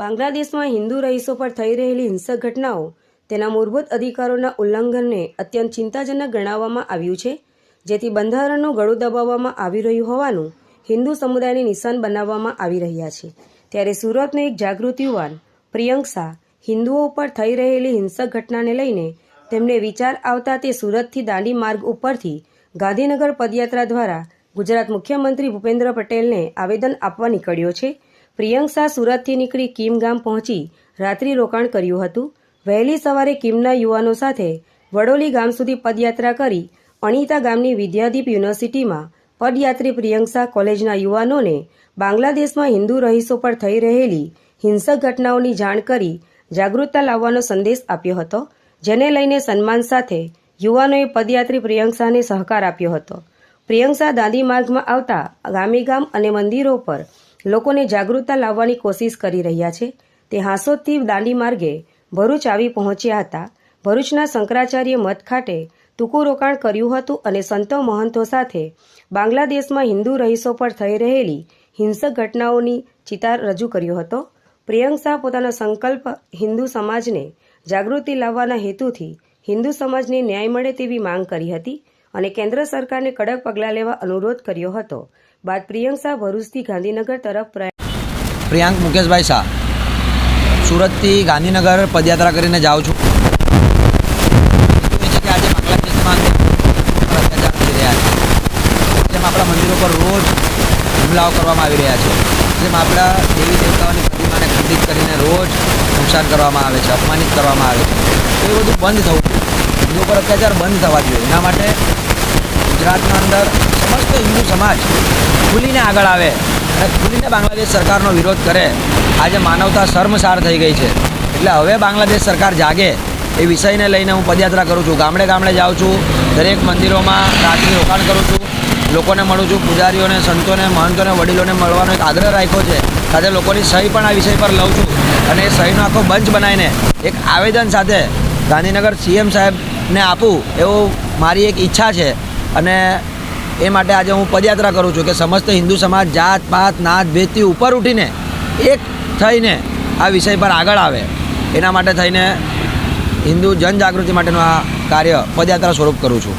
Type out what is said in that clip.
બાંગ્લાદેશમાં હિન્દુ રહીશો પર થઈ રહેલી હિંસક ઘટનાઓ તેના મૂળભૂત અધિકારોના ઉલ્લંઘનને અત્યંત ચિંતાજનક ગણાવવામાં આવ્યું છે, જેથી બંધારણનું ગળું દબાવવામાં આવી રહ્યું હોવાનું હિન્દુ સમુદાયને નિશાન બનાવવામાં આવી રહ્યા છે। ત્યારે સુરતનો એક જાગૃત યુવાન પ્રિયંક શાહ હિન્દુઓ પર થઈ રહેલી હિંસક ઘટનાને લઈને તેમને વિચાર આવતા તે સુરતથી દાંડી માર્ગ ઉપરથી ગાંધીનગર પદયાત્રા દ્વારા ગુજરાત મુખ્યમંત્રી ભૂપેન્દ્ર પટેલને આવેદન આપવા નીકળ્યો છે। પ્રિયંક શાહ સુરતથી નીકળી કીમ ગામ પહોંચી રાત્રિ રોકાણ કર્યું હતું। વહેલી સવારે કીમના યુવાનો સાથે વડોલી ગામ સુધી પદયાત્રા કરી અણીતા ગામની વિદ્યાદીપ યુનિવર્સિટીમાં પદયાત્રી પ્રિયંક શાહ કોલેજના યુવાનોને બાંગ્લાદેશમાં હિન્દુ રહીશો પર થઈ રહેલી હિંસક ઘટનાઓની જાણ કરી જાગૃતતા લાવવાનો સંદેશ આપ્યો હતો, જેને લઈને સન્માન સાથે યુવાનોએ પદયાત્રી પ્રિયંક શાહને સહકાર આપ્યો હતો। પ્રિયંક શાહ દાંડી માર્ગમાં આવતા ગામે ગામ અને મંદિરો પર લોકોને જાગૃતતા લાવવાની કોશિશ કરી રહ્યા છે। તે હાંસોદથી દાંડી માર્ગે ભરૂચ આવી પહોંચ્યા હતા। ભરૂચના શંકરાચાર્ય મઠ ખાતે ટૂંકું રોકાણ કર્યું હતું અને સંતો મહંતો સાથે બાંગ્લાદેશમાં હિન્દુ રહીશો પર થઈ રહેલી હિંસક ઘટનાઓની ચિતાર રજૂ કર્યો હતો। પ્રિયંક શાહ પોતાનો સંકલ્પ હિન્દુ સમાજને જાગૃતિ લાવવાના હેતુથી હિન્દુ સમાજને ન્યાય મળે તેવી માંગ કરી હતી અને કેન્દ્ર સરકારને કડક પગલાં લેવા અનુરોધ કર્યો હતો। બાદ પ્રિયંક શાહ ભરૂચથી ગાંધીનગર તરફ પ્રિયાંક મુકેશભાઈ શાહ સુરતથી ગાંધીનગર પદયાત્રા કરીને જાઉં છું। કે આજે બાંગ્લાદેશમાં અત્યાચાર થઈ રહ્યા છે, જેમ આપણા મંદિરો પર રોજ હુમલાઓ કરવામાં આવી રહ્યા છે, જેમ આપણા દેવી દેવતાઓની પ્રતિમાને ખંડિત કરીને રોજ નુકસાન કરવામાં આવે છે, અપમાનિત કરવામાં આવે છે, તો એ બધું બંધ થવું જોઈએ। હિન્દુઓ પર અત્યાચાર બંધ થવા જોઈએ। એના માટે ગુજરાતના અંદર સમસ્ત હિન્દુ સમાજ ખુલીને આગળ આવે અને ખુલીને બાંગ્લાદેશ સરકારનો વિરોધ કરે। આજે માનવતા શર્મસાર થઈ ગઈ છે, એટલે હવે બાંગ્લાદેશ સરકાર જાગે એ વિષયને લઈને હું પદયાત્રા કરું છું। ગામડે ગામડે જાઉં છું, દરેક મંદિરોમાં રાત્રિ રોકાણ કરું છું, લોકોને મળું છું, પૂજારીઓને, સંતોને, મહંતોને, વડીલોને મળવાનો એક આગ્રહ રાખ્યો છે। સાથે લોકોની સહી પણ આ વિષય પર લઉં છું અને એ સહીનો આખો બંચ બનાવીને એક આવેદન સાથે ગાંધીનગર CM સાહેબને આપું એવું મારી એક ઈચ્છા છે અને એ માટે આજે હું પદયાત્રા કરું છું કે સમસ્ત હિન્દુ સમાજ જાત પાત નાત ભેદથી ઉપર ઉઠીને એક થઈને આ વિષય પર આગળ આવે। એના માટે થઈને હિન્દુ જનજાગૃતિ માટેનું આ કાર્ય પદયાત્રા સ્વરૂપ કરું છું।